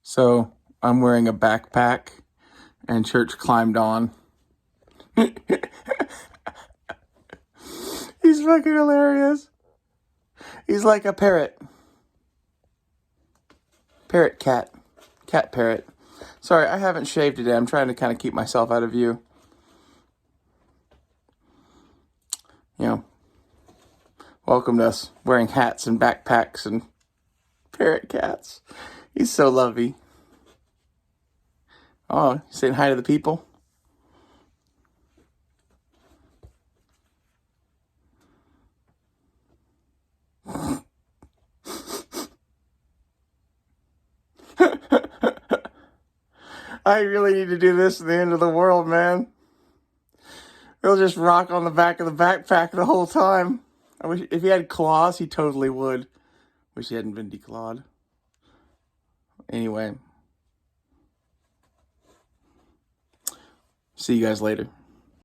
So I'm wearing a backpack and Church climbed on. He's fucking hilarious. He's like a parrot. Parrot cat. Cat parrot. Sorry, I haven't shaved today. I'm trying to kind of keep myself out of view. You know, welcome to us wearing hats and backpacks and parrot cats. He's so lovey. Oh, saying hi to the people? I really need to do this at the end of the world, man. He'll just rock on the back of the backpack the whole time. I wish if he had claws, he totally would. Wish he hadn't been declawed. Anyway. See you guys later.